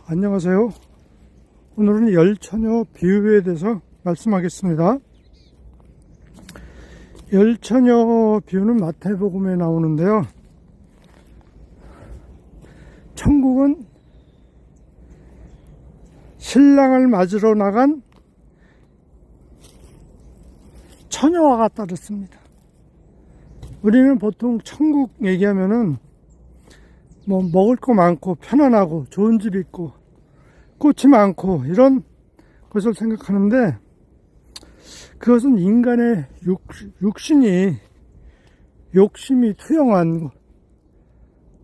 안녕하세요. 오늘은 열처녀 비유에 대해서 말씀하겠습니다. 열처녀 비유는 마태복음에 나오는데요. 천국은 신랑을 맞으러 나간 처녀와 같다 그랬습니다. 우리는 보통 천국 얘기하면은 먹을 거 많고 편안하고 좋은 집 있고 꽃이 많고 이런 것을 생각하는데, 그것은 인간의 욕심이 투영한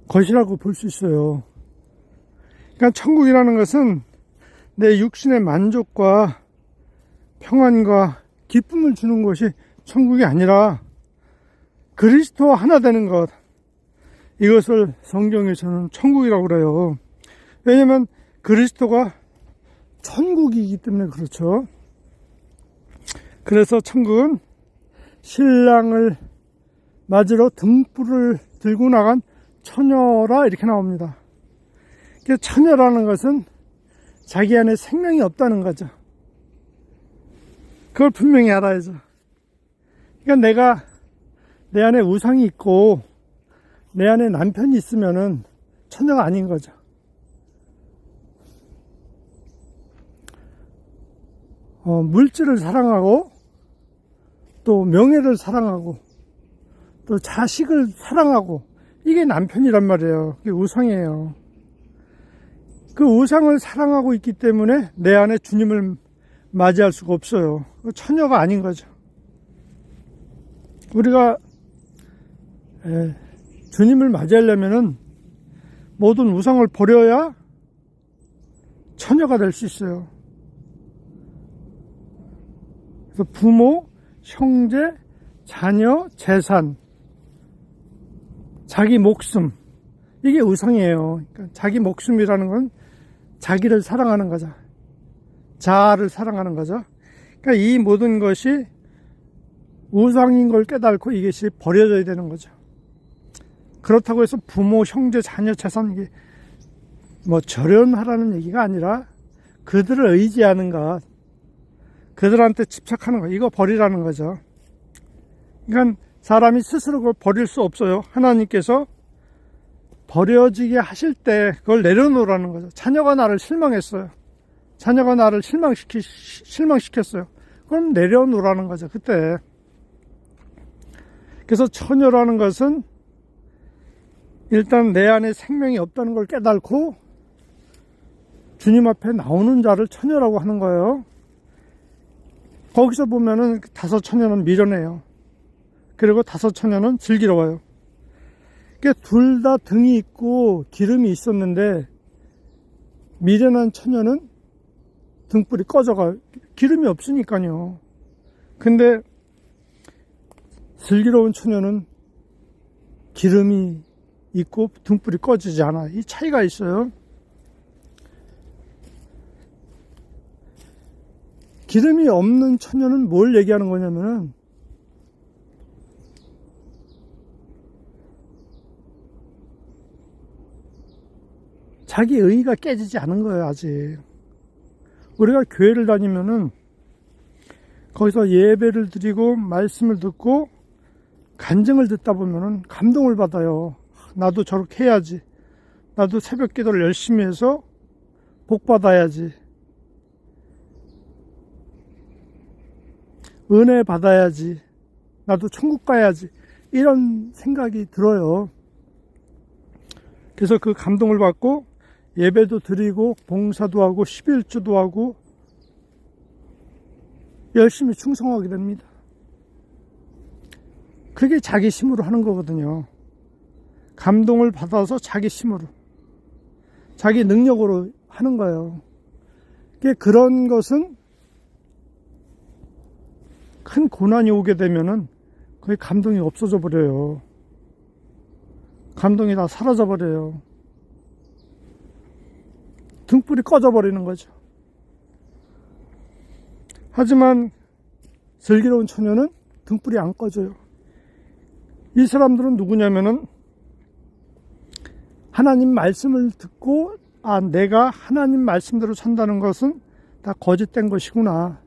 것이라고 볼 수 있어요. 그러니까 천국이라는 것은 내 육신의 만족과 평안과 기쁨을 주는 것이 천국이 아니라 그리스도와 하나 되는 것, 이것을 성경에서는 천국이라고 그래요. 왜냐하면 그리스도가 천국이기 때문에 그렇죠. 그래서 천국은 신랑을 맞으러 등불을 들고 나간 처녀라 이렇게 나옵니다. 처녀라는 것은 자기 안에 생명이 없다는 거죠. 그걸 분명히 알아야죠. 그러니까 내가 내 안에 우상이 있고 내 안에 남편이 있으면은 처녀가 아닌 거죠. 물질을 사랑하고 또 명예를 사랑하고 또 자식을 사랑하고, 이게 남편이란 말이에요. 그게 우상이에요. 그 우상을 사랑하고 있기 때문에 내 안에 주님을 맞이할 수가 없어요. 처녀가 아닌 거죠. 우리가 주님을 맞이하려면은 모든 우상을 버려야 처녀가 될 수 있어요. 그래서 부모, 형제, 자녀, 재산, 자기 목숨, 이게 우상이에요. 그러니까 자기 목숨이라는 건 자기를 사랑하는 거죠. 자아를 사랑하는 거죠. 그러니까 이 모든 것이 우상인 걸 깨닫고 이것이 버려져야 되는 거죠. 그렇다고 해서 부모, 형제, 자녀, 재산, 이게 절연하라는 얘기가 아니라 그들을 의지하는 것, 그들한테 집착하는 것, 이거 버리라는 거죠. 그러니까 사람이 스스로 그걸 버릴 수 없어요. 하나님께서 버려지게 하실 때 그걸 내려놓으라는 거죠. 자녀가 나를 실망했어요. 자녀가 나를 실망시켰어요. 그럼 내려놓으라는 거죠, 그때. 그래서 처녀라는 것은 일단 내 안에 생명이 없다는 걸 깨닫고 주님 앞에 나오는 자를 처녀라고 하는 거예요. 거기서 보면은 5 처녀는 미련해요. 그리고 5 처녀는 슬기로워요. 둘 다 등이 있고 기름이 있었는데, 미련한 처녀는 등불이 꺼져가, 기름이 없으니까요. 근데 슬기로운 처녀는 기름이 있고 등불이 꺼지지 않아. 이 차이가 있어요. 기름이 없는 처녀는 뭘 얘기하는 거냐면은, 자기 의의가 깨지지 않은 거예요, 아직. 우리가 교회를 다니면은 거기서 예배를 드리고 말씀을 듣고 간증을 듣다 보면은 감동을 받아요. 나도 저렇게 해야지. 나도 새벽 기도를 열심히 해서 복 받아야지. 은혜 받아야지. 나도 천국 가야지. 이런 생각이 들어요. 그래서 그 감동을 받고 예배도 드리고 봉사도 하고 11조도 하고 열심히 충성하게 됩니다. 그게 자기 힘으로 하는 거거든요. 감동을 받아서 자기 힘으로, 자기 능력으로 하는 거예요. 그런 것은 큰 고난이 오게 되면은 거의 감동이 없어져 버려요. 감동이 다 사라져 버려요. 등불이 꺼져 버리는 거죠. 하지만 슬기로운 처녀는 등불이 안 꺼져요. 이 사람들은 누구냐면은 하나님 말씀을 듣고 아, 내가 하나님 말씀대로 산다는 것은 다 거짓된 것이구나.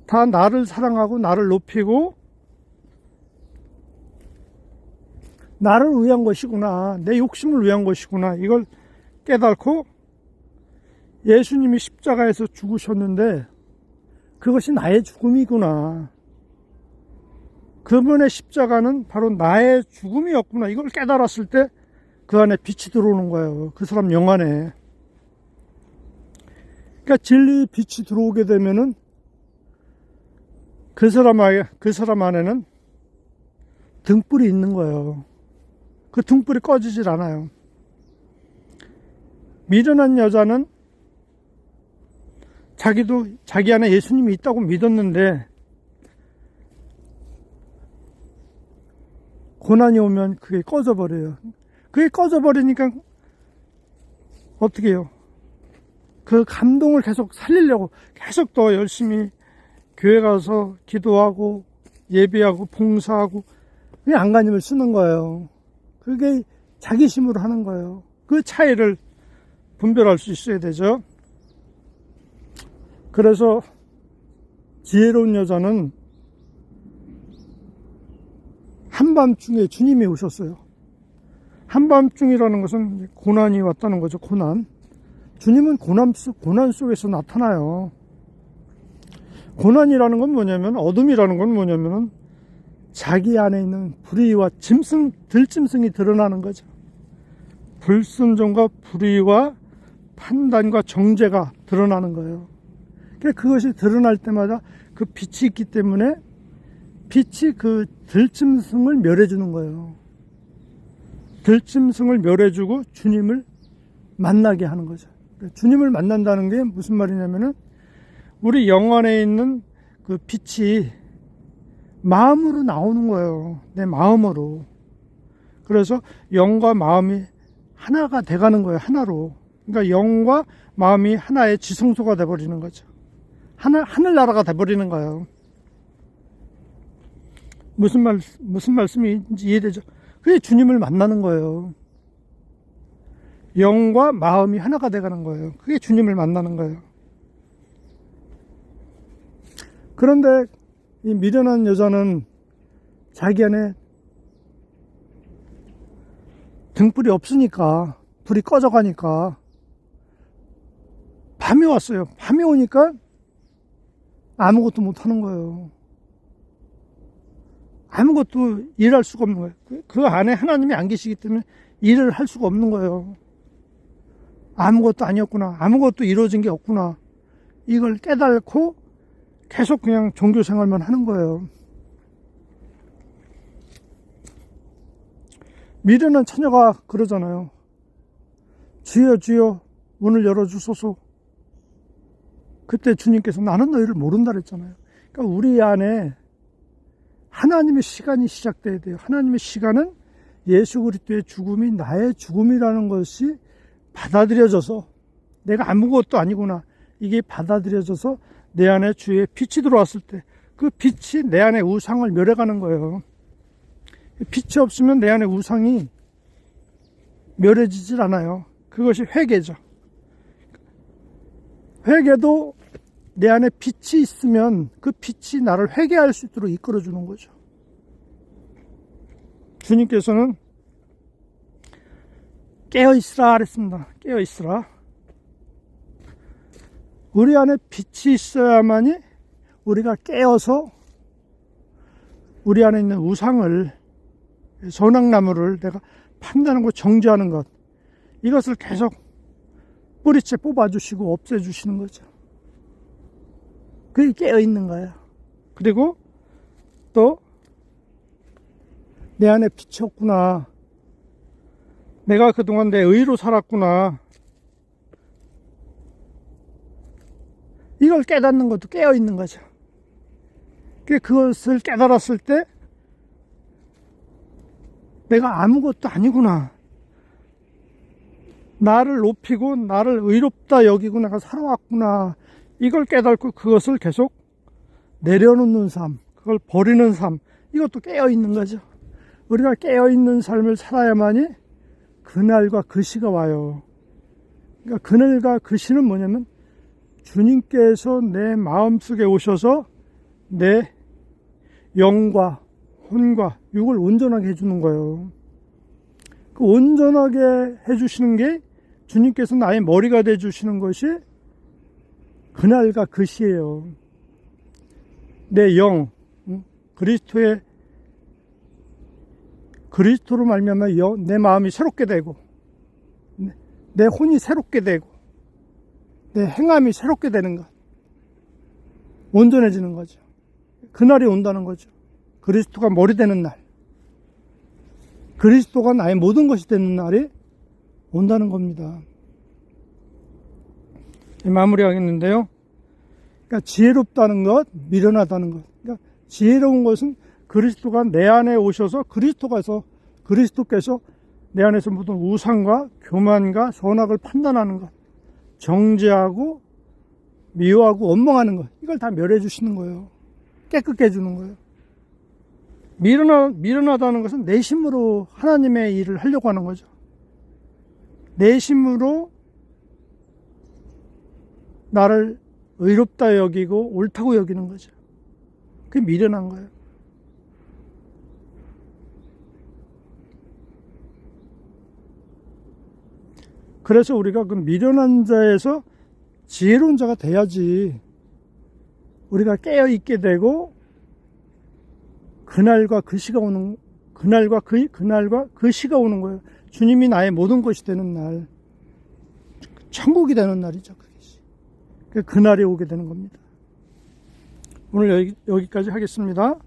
다 나를 사랑하고 나를 높이고 나를 위한 것이구나. 내 욕심을 위한 것이구나. 이걸 깨닫고 예수님이 십자가에서 죽으셨는데 그것이 나의 죽음이구나. 그분의 십자가는 바로 나의 죽음이었구나. 이걸 깨달았을 때 그 안에 빛이 들어오는 거예요. 그 사람 영 안에. 그러니까 진리의 빛이 들어오게 되면은 그 사람 안에는 등불이 있는 거예요. 그 등불이 꺼지질 않아요. 미련한 여자는 자기도 자기 안에 예수님이 있다고 믿었는데 고난이 오면 그게 꺼져버려요. 그게 꺼져버리니까 어떻게 해요? 그 감동을 계속 살리려고 계속 더 열심히 교회 가서 기도하고 예배하고 봉사하고 그냥 안간힘을 쓰는 거예요. 그게 자기심으로 하는 거예요. 그 차이를 분별할 수 있어야 되죠. 그래서 지혜로운 여자는 한밤중에 주님이 오셨어요. 한밤중이라는 것은 고난이 왔다는 거죠. 고난. 주님은 고난 속에서 나타나요. 고난이라는 건 뭐냐면, 어둠이라는 건 뭐냐면 자기 안에 있는 불의와 들짐승이 드러나는 거죠. 불순종과 불의와 판단과 정죄가 드러나는 거예요. 그것이 드러날 때마다 그 빛이 있기 때문에 빛이 그 들짐승을 멸해주는 거예요. 들짐승을 멸해주고 주님을 만나게 하는 거죠. 주님을 만난다는 게 무슨 말이냐면은 우리 영 안에 있는 그 빛이 마음으로 나오는 거예요. 내 마음으로. 그래서 영과 마음이 하나가 돼가는 거예요. 하나로. 그러니까 영과 마음이 하나의 지성소가 돼버리는 거죠. 하늘나라가 돼버리는 거예요. 무슨 말씀인지 이해되죠? 그게 주님을 만나는 거예요. 영과 마음이 하나가 돼가는 거예요. 그게 주님을 만나는 거예요. 그런데 이 미련한 여자는 자기 안에 등불이 없으니까, 불이 꺼져가니까 밤이 왔어요. 밤이 오니까 아무것도 못하는 거예요. 아무것도 일할 수가 없는 거예요. 그 안에 하나님이 안 계시기 때문에 일을 할 수가 없는 거예요. 아무것도 아니었구나. 아무것도 이루어진 게 없구나. 이걸 깨닫고 계속 그냥 종교 생활만 하는 거예요. 미련한 처녀가 그러잖아요. 주여 주여 문을 열어주소서. 그때 주님께서 나는 너희를 모른다 그랬잖아요. 그러니까 우리 안에 하나님의 시간이 시작돼야 돼요. 하나님의 시간은 예수 그리스도의 죽음이 나의 죽음이라는 것이 받아들여져서 내가 아무것도 아니구나. 이게 받아들여져서 내 안에 주의 빛이 들어왔을 때 그 빛이 내 안에 우상을 멸해가는 거예요. 빛이 없으면 내 안에 우상이 멸해지질 않아요. 그것이 회개죠. 회개도 내 안에 빛이 있으면 그 빛이 나를 회개할 수 있도록 이끌어주는 거죠. 주님께서는 깨어있으라 그랬습니다. 깨어있으라. 우리 안에 빛이 있어야만이 우리가 깨어서 우리 안에 있는 우상을, 선악나무를 내가 판단하고 정죄하는 것, 이것을 계속 뿌리째 뽑아주시고 없애주시는 거죠. 그게 깨어있는 거예요. 그리고 또 내 안에 빛이 없구나. 내가 그동안 내 의로 살았구나. 이걸 깨닫는 것도 깨어있는 거죠. 그것을 깨달았을 때 내가 아무것도 아니구나. 나를 높이고 나를 의롭다 여기고 내가 살아왔구나. 이걸 깨닫고 그것을 계속 내려놓는 삶, 그걸 버리는 삶, 이것도 깨어있는 거죠. 우리가 깨어있는 삶을 살아야만이 그날과 그 시가 와요. 그러니까 그날과 그 시는 뭐냐면 주님께서 내 마음속에 오셔서 내 영과 혼과 육을 온전하게 해주는 거예요. 그 온전하게 해주시는 게 주님께서 나의 머리가 돼주시는 것이 그날과 그 시예요. 내 영, 그리스도로 말미암아 내 마음이 새롭게 되고 내 혼이 새롭게 되고 내 행함이 새롭게 되는 것, 온전해지는 거죠. 그날이 온다는 거죠. 그리스도가 머리 되는 날, 그리스도가 나의 모든 것이 되는 날이 온다는 겁니다. 마무리하겠는데요. 그러니까 지혜롭다는 것, 미련하다는 것. 그러니까 지혜로운 것은 그리스도가 내 안에 오셔서 그리스도께서 내 안에서 모든 우상과 교만과 선악을 판단하는 것, 정죄하고 미워하고 원망하는 것, 이걸 다 멸해 주시는 거예요. 깨끗게 해주는 거예요. 미련하다는 것은 내심으로 하나님의 일을 하려고 하는 거죠. 내심으로 나를 의롭다 여기고 옳다고 여기는 거죠. 그게 미련한 거예요. 그래서 우리가 그 미련한 자에서 지혜로운 자가 돼야지 우리가 깨어있게 되고 그날과 그 시가 오는 거예요. 주님이 나의 모든 것이 되는 날, 천국이 되는 날이죠. 그날이 오게 되는 겁니다. 오늘 여기까지 하겠습니다.